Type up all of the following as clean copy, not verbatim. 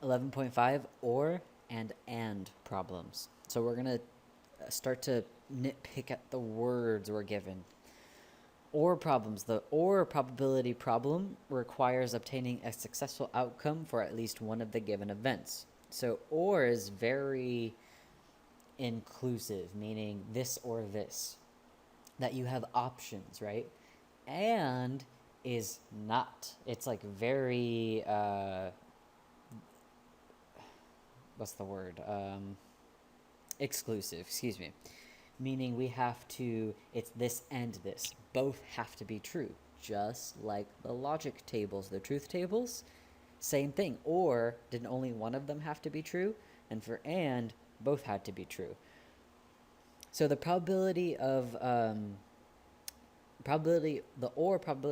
11.5 or and problems. So we're going to start to nitpick at the words we're given. Or problems. The or probability problem requires obtaining a successful outcome for at least one of the given events. So or is very inclusive, meaning this or this, that you have options, right? And is not. It's like very what's the word? Exclusive, excuse me. Meaning we have to, it's this and this. Both have to be true. Just like the logic tables, the truth tables, same thing. Or did only one of them have to be true? And for and, both had to be true. So the probability of probability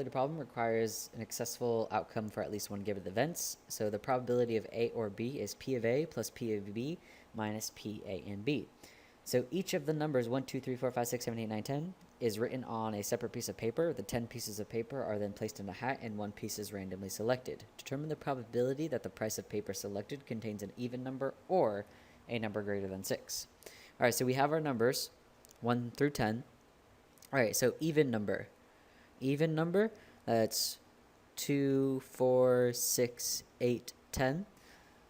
problem requires an successful outcome for at least one given events. So the probability of A or B is P of A plus P of B minus P, A, and B. So each of the numbers 1, 2, 3, 4, 5, 6, 7, 8, 9, 10 is written on a separate piece of paper. The 10 pieces of paper are then placed in a hat and one piece is randomly selected. Determine the probability that the price of paper selected contains an even number or a number greater than 6. All right, so we have our numbers 1 through 10. All right, so even number. Even number, that's 2, 4, 6, 8, 10.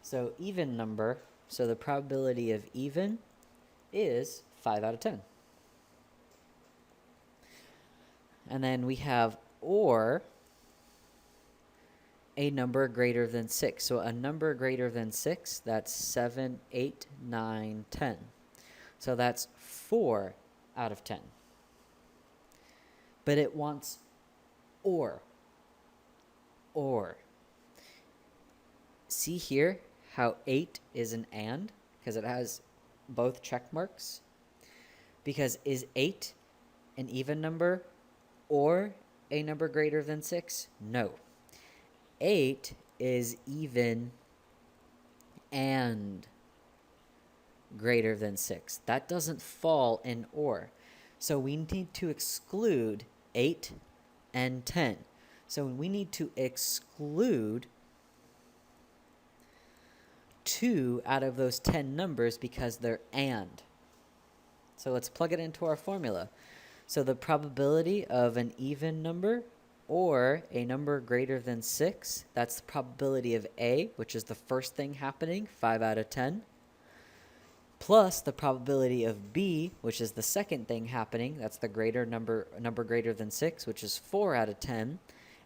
So even number, so the probability of even is 5 out of 10. And then we have or a number greater than 6. So a number greater than 6, that's 7, 8, 9, 10. So that's 4 out of 10. But it wants or. See here how 8 is an and, because it has both check marks. Because is 8 an even number or a number greater than 6? No. 8 is even and greater than 6. That doesn't fall in or. So we need to exclude 8 and 10. So we need to exclude 2 out of those 10 numbers because they're and. So let's plug it into our formula. So the probability of an even number or a number greater than 6, that's the probability of A, which is the first thing happening, 5 out of 10, plus the probability of B, which is the second thing happening, that's the greater number greater than 6, which is 4 out of 10,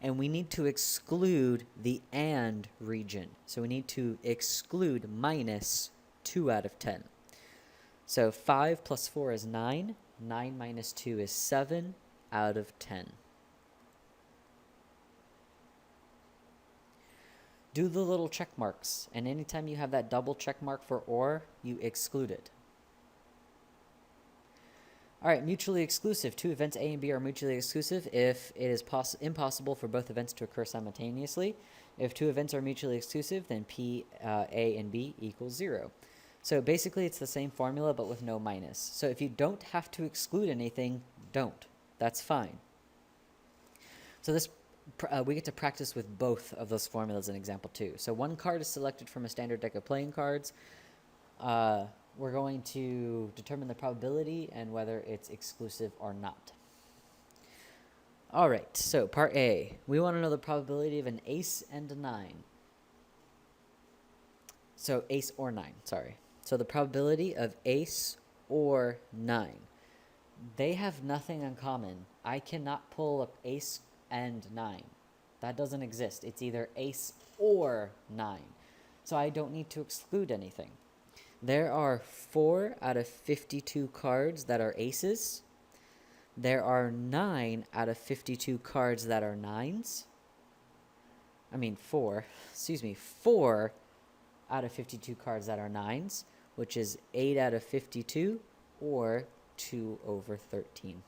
and we need to exclude the and region. So we need to exclude minus 2 out of 10. So 5 plus 4 is 9. 9 minus 2 is 7 out of 10. Do the little check marks, and anytime you have that double check mark for or, you exclude it. All right, mutually exclusive. Two events A and B are mutually exclusive if it is impossible for both events to occur simultaneously. If two events are mutually exclusive, then P, A, and B equals 0. So basically, it's the same formula, but with no minus. So if you don't have to exclude anything, don't. That's fine. So this we get to practice with both of those formulas in example 2. So one card is selected from a standard deck of playing cards. We're going to determine the probability and whether it's exclusive or not. All right, so part A. We want to know the probability of an ace and a 9. So ace or 9, sorry. So the probability of ace or 9. They have nothing in common. I cannot pull up ace and 9. That doesn't exist. It's either ace or 9. So I don't need to exclude anything. There are 4 out of 52 cards that are aces. There are 9 out of 52 cards that are 9s. I mean 4 out of 52 cards that are 9s, which is 8 out of 52 or 2 over 13.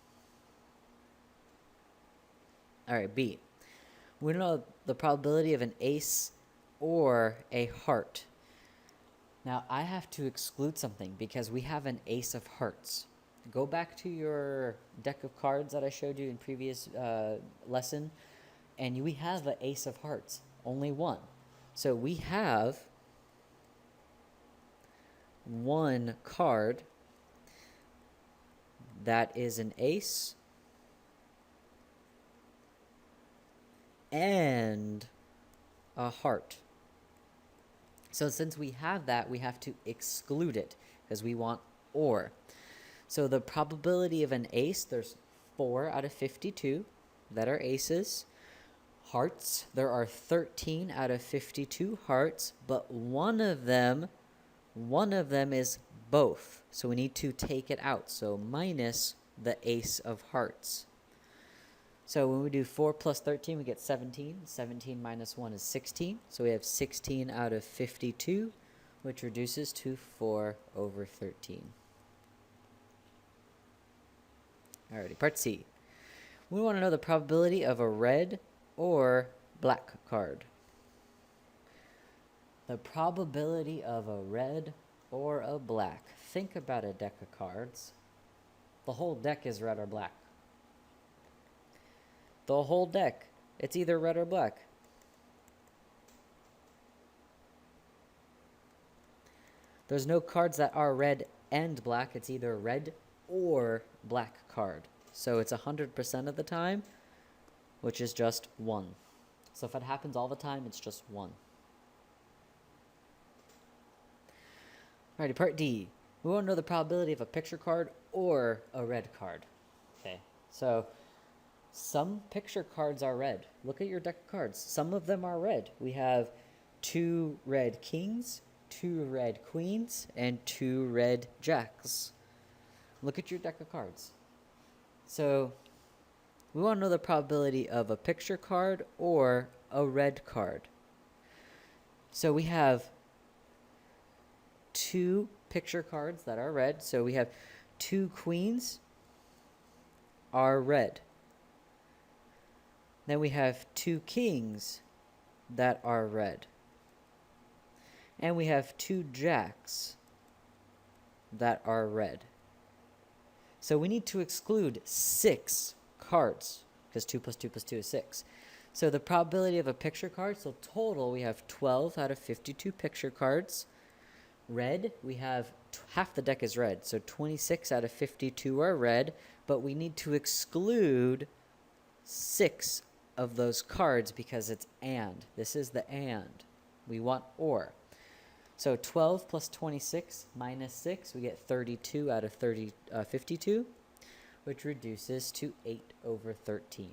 All right, B. We know the probability of an ace or a heart. Now, I have to exclude something because we have an ace of hearts. Go back to your deck of cards that I showed you in previous lesson, and we have an ace of hearts, only one. So we have one card that is an ace and a heart. So since we have that, we have to exclude it because we want or. So the probability of an ace, there's 4 out of 52 that are aces. Hearts, there are 13 out of 52 hearts, but one of them is both. So we need to take it out. So minus the ace of hearts. So when we do 4 plus 13, we get 17. 17 minus 1 is 16. So we have 16 out of 52, which reduces to 4 over 13. Alrighty, part C. We want to know the probability of a red or black card. The probability of a red or a black. Think about a deck of cards. The whole deck is red or black. The whole deck, it's either red or black. There's no cards that are red and black. It's either red or black card. So it's 100% of the time, which is just 1. So if it happens all the time, it's just 1. Alrighty, part D. We want to know the probability of a picture card or a red card. Okay, so some picture cards are red. Look at your deck of cards. Some of them are red. We have 2 red kings, 2 red queens, and 2 red jacks. Look at your deck of cards. So we want to know the probability of a picture card or a red card. So we have 2 picture cards that are red. So we have 2 queens are red. Then we have 2 kings that are red. And we have 2 jacks that are red. So we need to exclude 6 cards because 2 plus 2 plus 2 is 6. So the probability of a picture card, so total we have 12 out of 52 picture cards. Red, we have half the deck is red, so 26 out of 52 are red, but we need to exclude 6 of those cards because it's and. This is the and. We want or. So 12 plus 26 minus 6, we get 32 out of 52, which reduces to 8 over 13.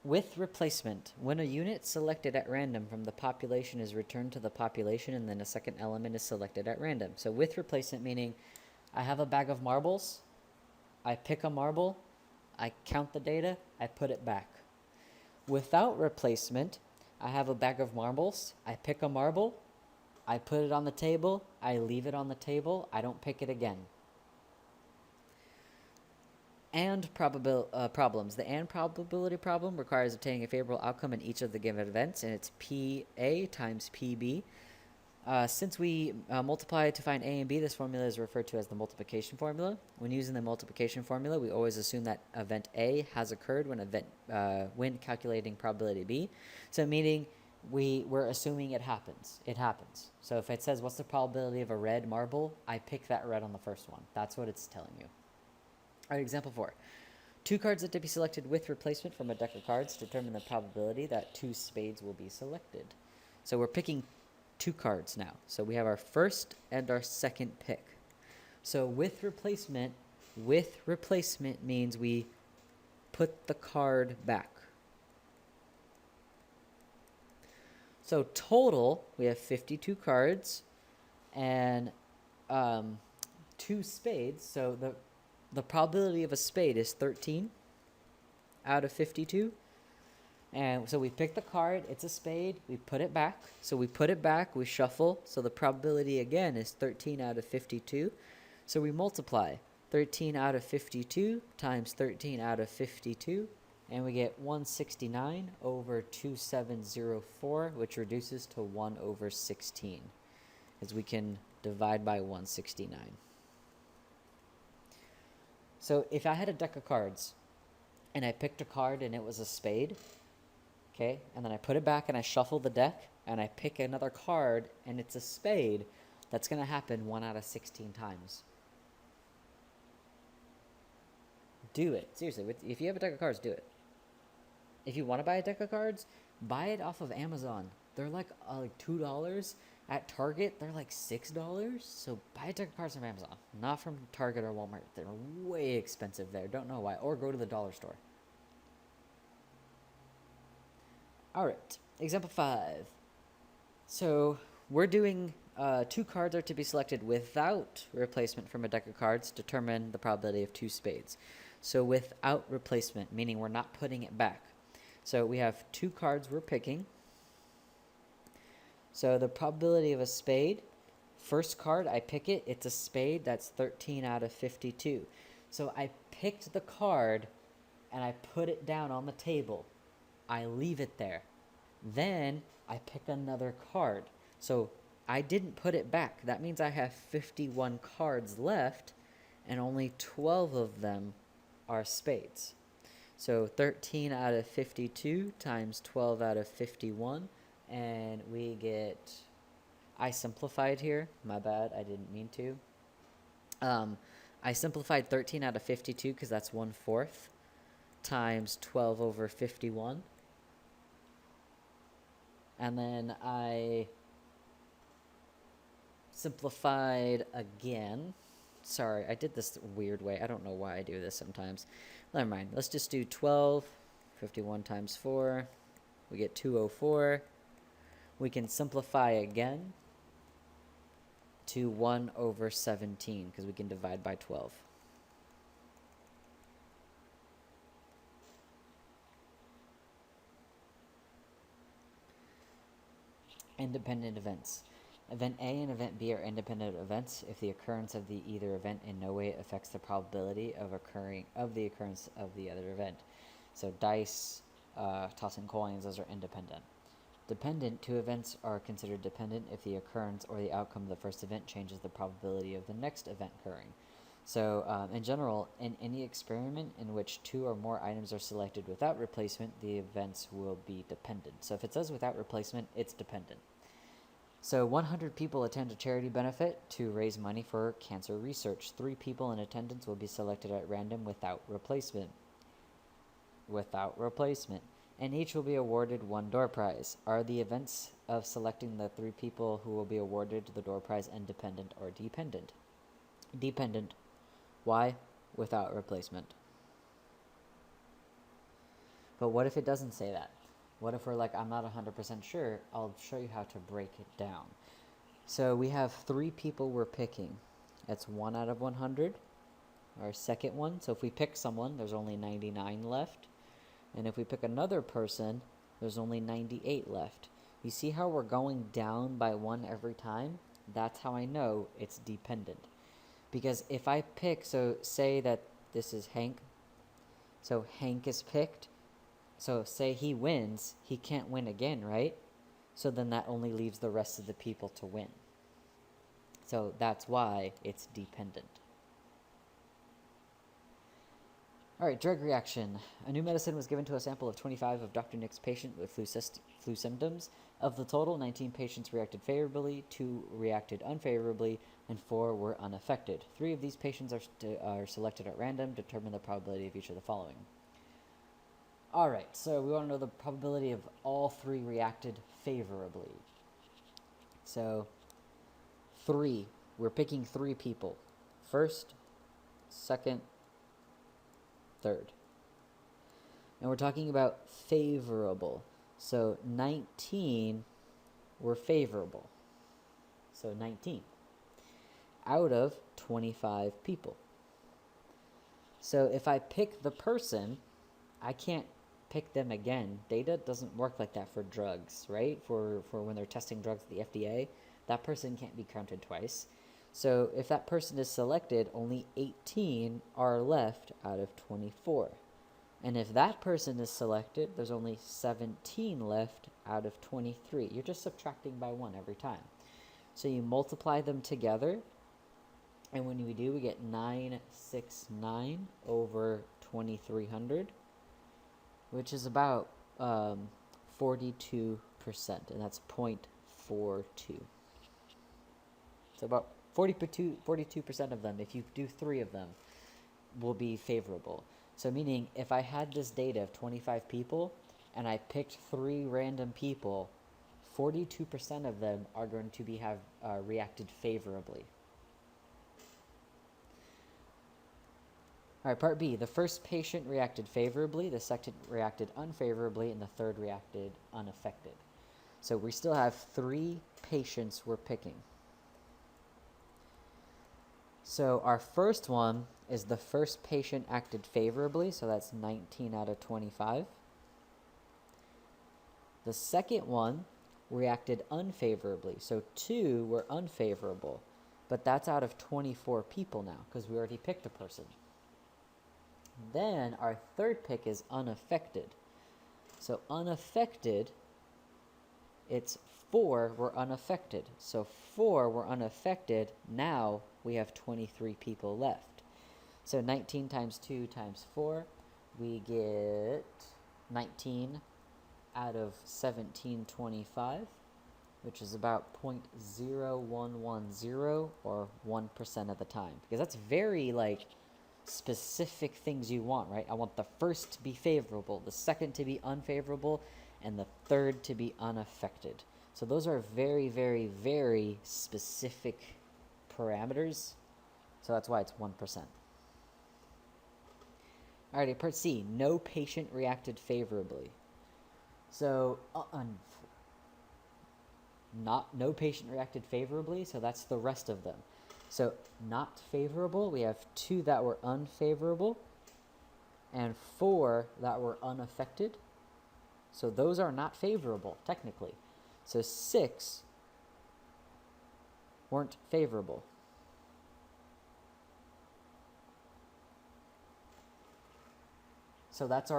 With replacement, when a unit selected at random from the population is returned to the population and then a second element is selected at random. So with replacement meaning I have a bag of marbles, I pick a marble, I count the data, I put it back. Without replacement, I have a bag of marbles, I pick a marble, I put it on the table, I leave it on the table, I don't pick it again. And problems. The and probability problem requires obtaining a favorable outcome in each of the given events, and it's PA times PB. Since we multiply to find A and B, this formula is referred to as the multiplication formula. When using the multiplication formula, we always assume that event A has occurred when calculating probability B. So meaning we're assuming it happens. It happens. So if it says what's the probability of a red marble, I pick that red on the first one. That's what it's telling you. All right, example 4. 2 cards that to be selected with replacement from a deck of cards determine the probability that 2 spades will be selected. So we're picking 2 cards now. So we have our first and our second pick. So with replacement means we put the card back. So total, we have 52 cards and 2 spades. So the probability of a spade is 13 out of 52. And so we pick the card, it's a spade, we put it back. So we put it back, we shuffle. So the probability again is 13 out of 52. So we multiply 13 out of 52 times 13 out of 52. And we get 169 over 2704, which reduces to 1 over 16. As we can divide by 169. So if I had a deck of cards and I picked a card and it was a spade, Okay, and then I put it back and I shuffle the deck and I pick another card and it's a spade. That's going to happen 1 out of 16 times. Do it. Seriously, if you have a deck of cards, do it. If you want to buy a deck of cards, buy it off of Amazon. They're like $2. At Target, they're like $6. So buy a deck of cards from Amazon, not from Target or Walmart. They're way expensive there. Don't know why. Or go to the dollar store. All right, example 5. So we're doing 2 cards are to be selected without replacement from a deck of cards. Determine the probability of 2 spades. So without replacement, meaning we're not putting it back. So we have 2 cards we're picking. So the probability of a spade, first card, I pick it, it's a spade, that's 13 out of 52. So I picked the card and I put it down on the table. I leave it there. Then I pick another card. So I didn't put it back. That means I have 51 cards left and only 12 of them are spades. So 13 out of 52 times 12 out of 51. And we get, I simplified here. My bad, I didn't mean to. I simplified 13 out of 52 because that's 1/4 times 12 over 51. And then I simplified again. Sorry, I did this weird way. I don't know why I do this sometimes. Never mind. Let's just do 12. 51 times 4. We get 204. We can simplify again to 1 over 17 because we can divide by 12. Independent events. Event A and Event B are independent events if the occurrence of the either event in no way affects the probability of the occurrence of the other event. So dice, tossing coins, those are independent. Dependent, 2 events are considered dependent if the occurrence or the outcome of the first event changes the probability of the next event occurring. So in general, in any experiment in which 2 or more items are selected without replacement, the events will be dependent. So if it says without replacement, it's dependent. So 100 people attend a charity benefit to raise money for cancer research. 3 people in attendance will be selected at random without replacement. And each will be awarded 1 door prize. Are the events of selecting the 3 people who will be awarded the door prize independent or dependent? Dependent. Why? Without replacement. But what if it doesn't say that? What if we're like, I'm not 100% sure? I'll show you how to break it down. So we have 3 people we're picking. That's 1 out of 100. Our second one. So if we pick someone, there's only 99 left. And if we pick another person, there's only 98 left. You see how we're going down by 1 every time? That's how I know it's dependent. Because if I pick, so say that this is Hank. So Hank is picked. So say he wins, he can't win again, right? So then that only leaves the rest of the people to win. So that's why it's dependent. All right, drug reaction. A new medicine was given to a sample of 25 of Dr. Nick's patients with flu symptoms. Of the total, 19 patients reacted favorably, 2 reacted unfavorably, and 4 were unaffected. 3 of these patients are selected at random. Determine the probability of each of the following. All right, so we want to know the probability of all 3 reacted favorably. So 3. We're picking 3 people. First, second, third. And we're talking about favorable. So 19 were favorable. So 19 out of 25 people. So if I pick the person, I can't pick them again. Data doesn't work like that for drugs, right? For when they're testing drugs at the FDA, that person can't be counted twice. So if that person is selected, only 18 are left out of 24. And if that person is selected, there's only 17 left out of 23. You're just subtracting by 1 every time. So you multiply them together, and when we do, we get 969 over 2300, which is about 42%, and that's 0.42. So about 42% of them, if you do 3 of them, will be favorable. So meaning, if I had this data of 25 people, and I picked 3 random people, 42% of them are going to have reacted favorably. All right, part B. The first patient reacted favorably, the second reacted unfavorably, and the third reacted unaffected. So we still have 3 patients we're picking. So our first one is the first patient acted favorably, so that's 19 out of 25. The second one reacted unfavorably, so 2 were unfavorable, but that's out of 24 people now, because we already picked a person. Then our third pick is unaffected. So unaffected, it's 4 were unaffected. So 4 were unaffected. Now we have 23 people left. So 19 times 2 times 4, we get 19 out of 1725, which is about 0.0110 or 1% of the time. Because that's very specific things you want, right? I want the first to be favorable, the second to be unfavorable, and the third to be unaffected. So those are very, very, very specific parameters. So that's why it's 1%. Alrighty, part C. No patient reacted favorably. So no patient reacted favorably, so that's the rest of them. So not favorable, we have 2 that were unfavorable and 4 that were unaffected. So those are not favorable, technically. So 6 weren't favorable. So that's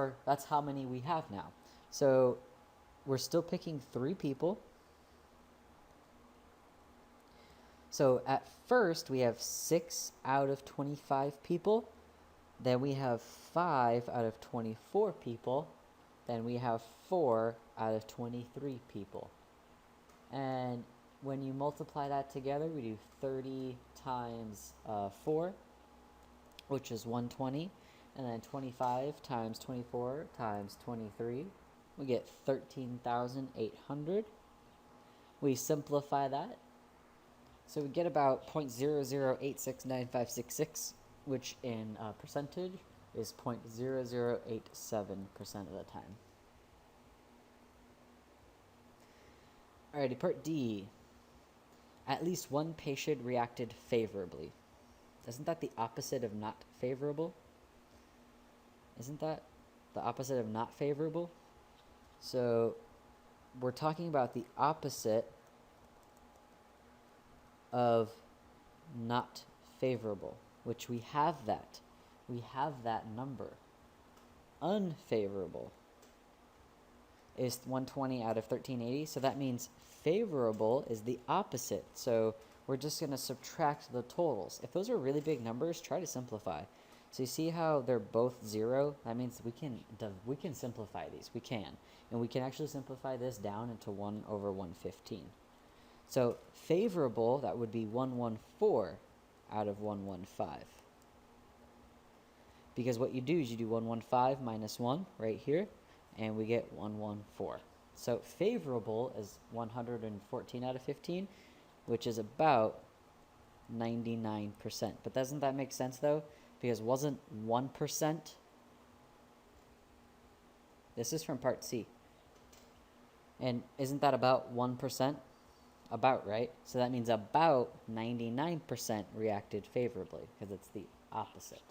how many we have now. So we're still picking 3 people. So at first, we have 6 out of 25 people. Then we have 5 out of 24 people. Then we have 4 out of 23 people. And when you multiply that together, we do 30 times 4, which is 120. And then 25 times 24 times 23, we get 13,800. We simplify that. So we get about 0.00869566, which in percentage is 0.0087% of the time. Alrighty, part D. At least one patient reacted favorably. Isn't that the opposite of not favorable? Isn't that the opposite of not favorable? So we're talking about the opposite of not favorable, which we have that. We have that number. Unfavorable is 120 out of 1380, so that means favorable is the opposite. So we're just going to subtract the totals. If those are really big numbers, try to simplify. So you see how they're both 0? That means we can simplify these. We can. And we can actually simplify this down into 1 over 115. So favorable, that would be 114 out of 115. Because what you do is you do 115 minus 1 right here, and we get 114. So favorable is 114 out of 15, which is about 99%. But doesn't that make sense, though? Because wasn't 1%? This is from part C. And isn't that about 1%? About, right? So that means about 99% reacted favorably, because it's the opposite.